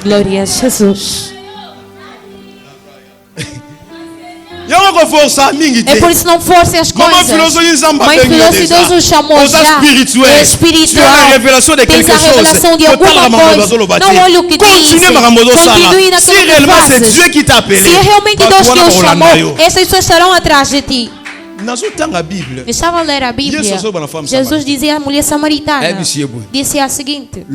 Glória a Jesus. É por isso não force as coisas. Mãe filósofos o chamou já espiritual. Tens a revelação de alguma coisa. Não olhe o que diz. Continue naquilo que fazes. Se é realmente Deus que o chamou, essas pessoas estarão atrás de ti. Estava a ler a Bíblia. Jesus dizia à mulher samaritana, disse a seguinte: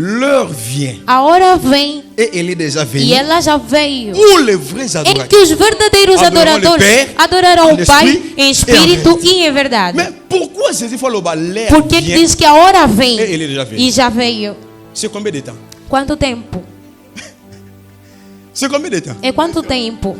a hora vem, e ela já veio, em que os verdadeiros adoradores adorarão o Pai em espírito e em verdade. Por que diz que a hora vem e já veio? Quanto tempo? É quanto tempo?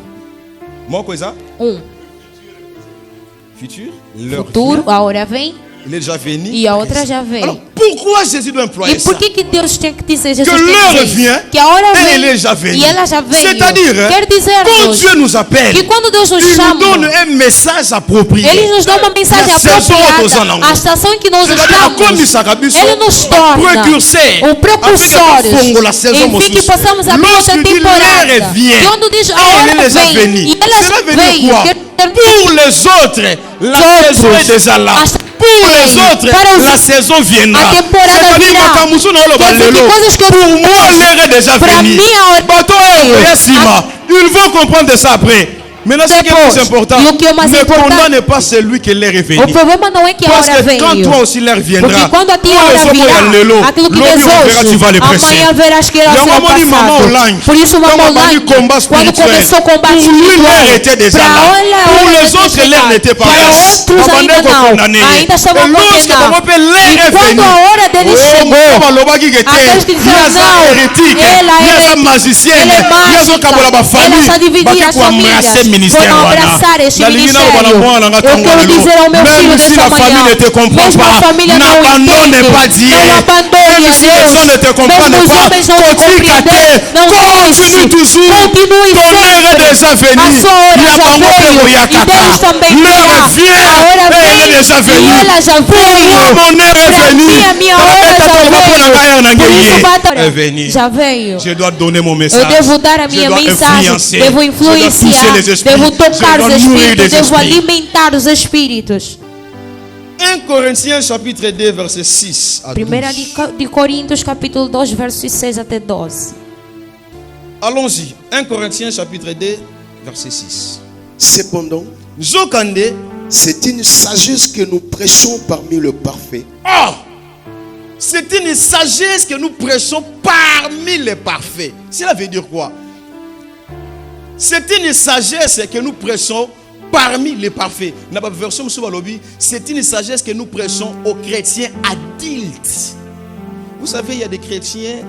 Futuro, a hora vem. E a outra já veio. Alors, pourquoi Jésus doit employer e por que Deus tem que dizer Jesus que l'heure vient que a hora vem et já veio. E ela já veio. C'est-à-dire, quer dizer quand Dieu nous appelle, que quando Deus nos il chama, nous donne un message approprié. Ele nos dá uma mensagem apropriada. A estação em que nós estamos, Ele nos torna o precursor, enfim que possamos abrir essa temporada. E quando diz a hora vem, e ela veio. Pour les autres, la saison est déjà là. Pour les autres, la saison viendra. Pour moi, l'heure est déjà venue. Ils vont comprendre ça après. Maintenant, ce qui est plus important, ne condamne pas celui que l'heure est venue. Parce que quand toi aussi l'heure viendra, tous les hommes vont aller l'eau. L'homme verra, tu vas les presser. Por isso, quando começou o combate l'heure était déjà là. Pour les autres, l'heure n'était pas là. Ainda estavam condenados. E quando a hora deles chegou, aqueles que disseram não, ela é magicienne, ela está dividida a família. Vão abraçar este ministério. Eu quero dizer ao meu filho nessa manhã, mesmo a família não entende, não abandone Deus, mesmo os homens não compreendem, não continue toujours, ton heure est déjà venue. A sua hora já veio, e deles também virá. A hora vem, e ela já veio. Mon heure est venue. A minha hora já veio. Por isso bata, já veio. Je dois donner mon message. Eu devo dar a minha mensagem, devo influenciar, devo tocar os espíritos, devo alimentar os espíritos. 1 Corinthiens chapitre 2 verset 6 à 12. 1 de Coríntios capítulo 2 versos 6 até 12. Allons-y. 1 Corinthiens chapitre 2 verset 6. Cependant, c'est une sagesse que nous prêchons parmi le parfait. C'est une sagesse que nous prêchons parmi les parfaits. Cela veut dire quoi? C'est une sagesse que nous prêchons parmi les parfaits. C'est une sagesse que nous prêchons aux chrétiens adultes. Vous savez, il y a des chrétiens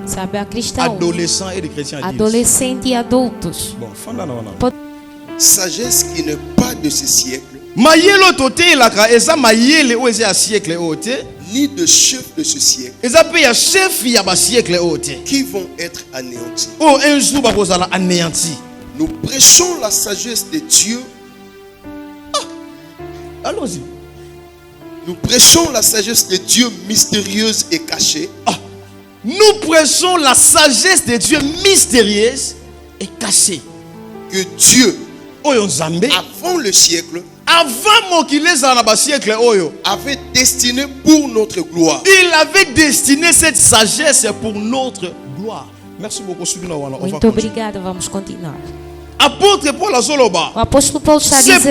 adolescents et des chrétiens adultes. Adolescentes e adultos. Bon, sagesse qui n'est pas de ce siècle. Ni de chef de ce siècle. Qui vont être anéantis. Nous prêchons la sagesse de Dieu. Allons-y. Nous prêchons la sagesse de Dieu mystérieuse et cachée. Nous prêchons la sagesse de Dieu mystérieuse et cachée. Que Dieu, avant le siècle, avait destiné pour notre gloire. Il avait destiné cette sagesse pour notre gloire. Merci beaucoup. Muito obrigado, vamos continuar. Apôtre Paul Azoloba. O apóstolo Paulo está dizendo,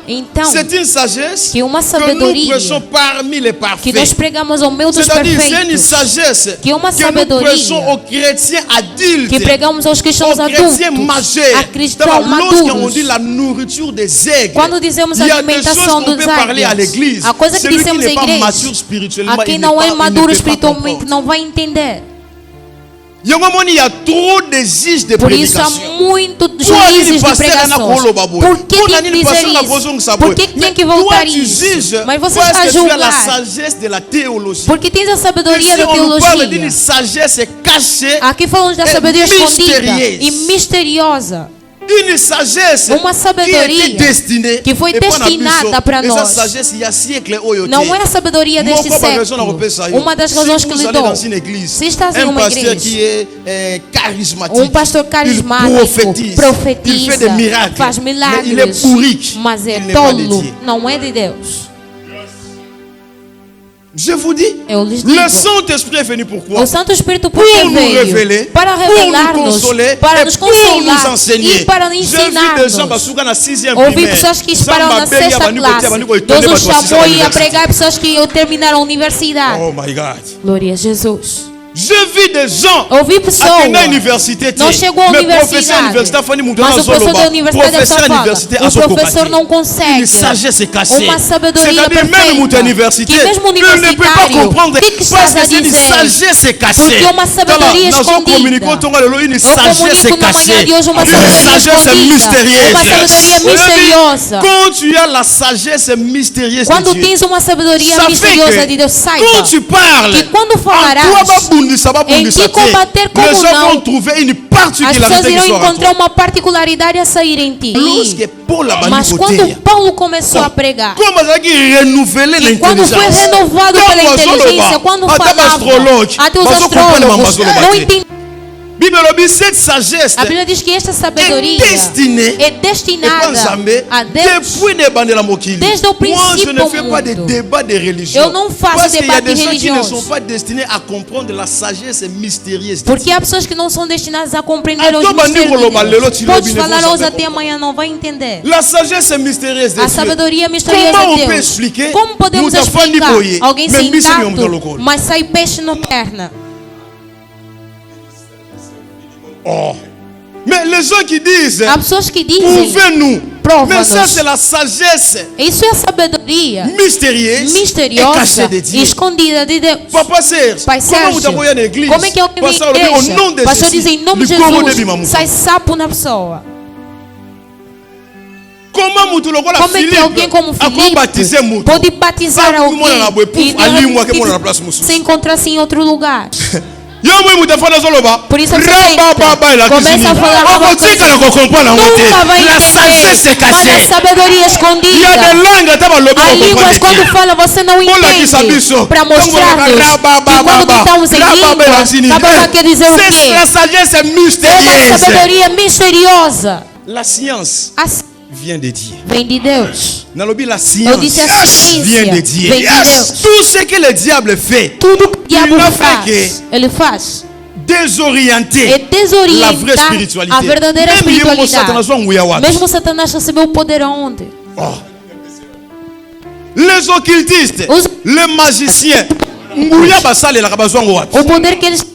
então, c'est une sagesse que uma sabedoria que nous parmi les parfaits. Que nós pregamos ao meio dos perfeitos. C'est une sagesse que uma sabedoria aux chrétiens adultes. Que pregamos aos cristãos adultos. A cristãos maduros. Lorsqu'on dit la nourriture des aigles. Quando dizemos a alimentação dos águias, a coisa que dizemos à igreja, a quem não é maduro espiritualmente não vai entender. Il y a trop de juges de Por isso há muito juízes de pregação. Por que tem que dizer isso? Por que tem que voltar isso? Mas você está julgando. Porque tens a sabedoria da teologia. Aqui falamos da sabedoria escondida e misteriosa. Une sagesse qui était destinée que foi destinada para nós. Essa sagesse e a siècle oyo. Não é a sabedoria deste século. Uma das razões que lhe dou. Se estás em uma igreja, qui est charismatique, pastor carismático, profetiza, il fait des miracles, faz milagres, mais il est pourrique, mas é tolo, não é de Deus. Je vous dis, le Saint-Esprit est venu pourquoi? O Santo Espírito pour nous révéler, para revelar-nos, pour nous consoler, para nos consolar, pour nous enseigner. e para nos ensinar-nos. Ouvi pessoas que esperaram na sexta classe. Deus os chamou e a pregar pessoas que terminaram a universidade. Oh my God. Glória a Jesus. Je vis des gens ouvi pessoas na université, não chegou à universidade, mas o professor da universidade só fala. O professor não consegue. Uma sabedoria perfeita. Que mesmo universitário, o que estás a dizer? Porque uma sabedoria escondida. Eu comunico na manhã de hoje uma sabedoria escondida. Uma sabedoria misteriosa. Quand tu as la sagesse mystérieuse de Dieu, quando tens uma sabedoria misteriosa de Deus, saiba que quando falarás, em que combater como não, as pessoas irão encontrar uma particularidade a sair em ti. Mas quando Paulo começou a pregar, e quando foi renovado pela inteligência, quando falava, até os astrólogos não entendiam. A Bíblia diz que esta sabedoria é destinada a Deus desde o princípio do mundo. Eu não faço debate de religiões, porque há pessoas que não são destinadas a compreender os mistérios de Deus. Podes falar hoje até amanhã, não vai entender. A sabedoria misteriosa de Deus. Como podemos explicar alguém sem tato, mas sai peixe na perna? Oh. Mais les gens qui disent, prouvez-nous. Mais ça c'est la sagesse. Isso é a sabedoria misteriosa e escondida de Deus. Papa Sérgio, como é que alguém vem à igreja? Pastor diz em nome de Jesus, sai sapo na pessoa. Como é que alguém como Filipe pode batizar alguém e se encontrar-se em outro lugar? Por isso começa a falar nunca vai entender, mas a sabedoria escondida. Há línguas quando fala você não entende. Para mostrar-nos que quando estamos em língua, sabemos quer dizer o quê? É uma sabedoria misteriosa. La science vient de Dieu. Vem de Deus. La science vient de Dieu. Tout ce que le diable fait, tudo que o diabo faz, ele faz desorienter la vraie spiritualité. A verdadeira espiritualidade. Mesmo Satanás recebeu o poder aonde? Les occultistes, les magiciens, o poder que eles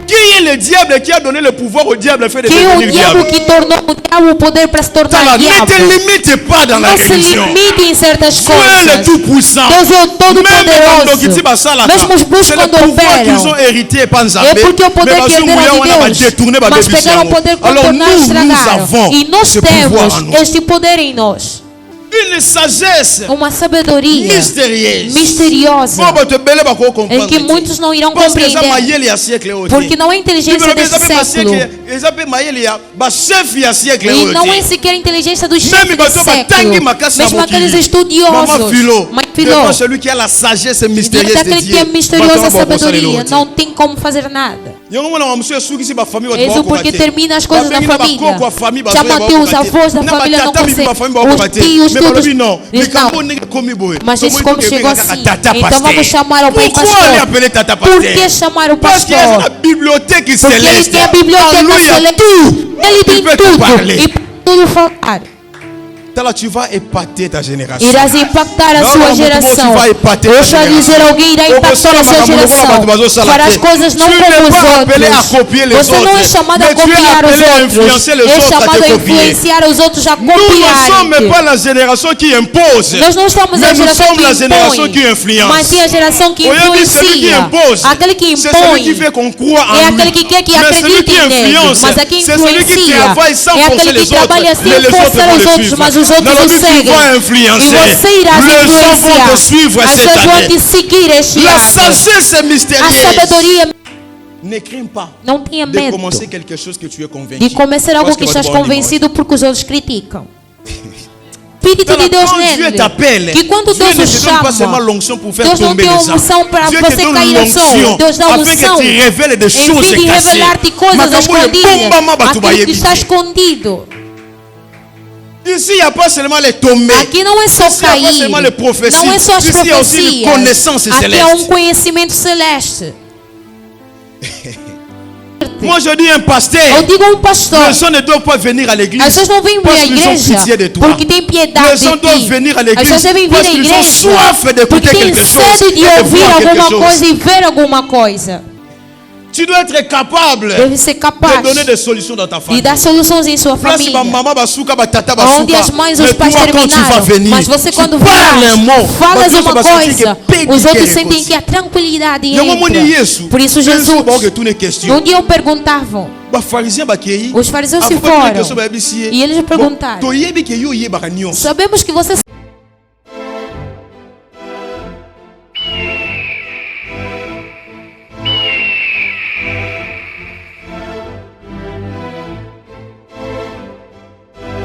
qui est le diable qui a donné le pouvoir au diable fait de devenir diabo? Que tornou o diabo o poder para se tornar diabo. Ne te limite pas dans la religion. Não se limite em certas coisas. Dieu est le tout puissant. Deus é o todo poderoso. Mesmo os buscos quando operam, é porque o poder que herderam de Deus, mas pegaram o poder, contornaram e estragaram. E nós temos este poder em nós. Une sagesse, uma sabedoria misteriosa em que muitos não irão compreender, porque não é inteligência deste século e não é sequer a inteligência dos chefes deste século, mesmo aqueles estudiosos. Mãe Filó, aquele que é misteriosa a sabedoria não tem como fazer nada. Isso porque termina as coisas da família. Já mantém os avós da família, não consegue. Os tios, todos. Não. Mas isso como chegou assim. Então vamos chamar o pai pastor. Por que chamar o pastor? Porque ele tem a biblioteca celeste. Ele tem tudo. E tudo falar. Tu vas épater ta génération. Irás impactar a sua geração. Eu já dizer alguém irá impactar a sua geração. Farás coisas não como os outros. Você não é chamado a copiar os outros. É chamado a influenciar os outros a copiar. Nós não estamos a geração que impõe, mas sim a geração que influencia. Aquele que impõe é aquele que quer que acredite nele, mas aquele que influencia é aquele que trabalha sem forçar os outros, mas os outros o seguem. E você irá influenciar. As pessoas vão te seguir este ano. A sabedoria Ne crains pas Não tenha de medo commencer quelque chose que tu es convaincu. de começar algo que estás convencido porque os outros criticam. Espírito de Deus nele. Que quando Deus o chama, Deus não tem unção para você cair ao som. Deus dá unção em fim de revelar-te coisas escondidas. Aquilo que está escondido. Ici, il n'y a pas seulement les tombées. Aqui não é só cair. Não é só as profecias. Não é só as Ici, il y a aussi profecias. une connaissance Aqui céleste. há conhecimento celeste. Moi je dis un pasteur. Eu digo pastor. Les gens ne doivent pas venir à l'église. As pessoas não vêm vir à igreja porque tem piedade Les gens de doivent ti. venir à As l'église pessoas devem vir parce à qu'ils ont igreja soif d'écouter porque têm quelque chose sede de et de ouvir voir quelque alguma chose. coisa e ver alguma coisa. Tu dois être capable Deve ser capaz de donner des solutions dans ta de famille. dar soluções em sua Place família. maman basuka batata Onde basuka. as mães e Mais os pais toi quand tu vas terminaram. venir, Mas você tu quando parles un mot. falas Mas uma Deus vai sentir coisa, que pegue os outros que sentem reconhece. que a tranquilidade E eu amo entra. isso. Por isso Jesus, tu ne question. um dia eu perguntavam, os fariseus se foram e eles perguntaram, To yebi ke yo yebaka nyonso. sabemos que você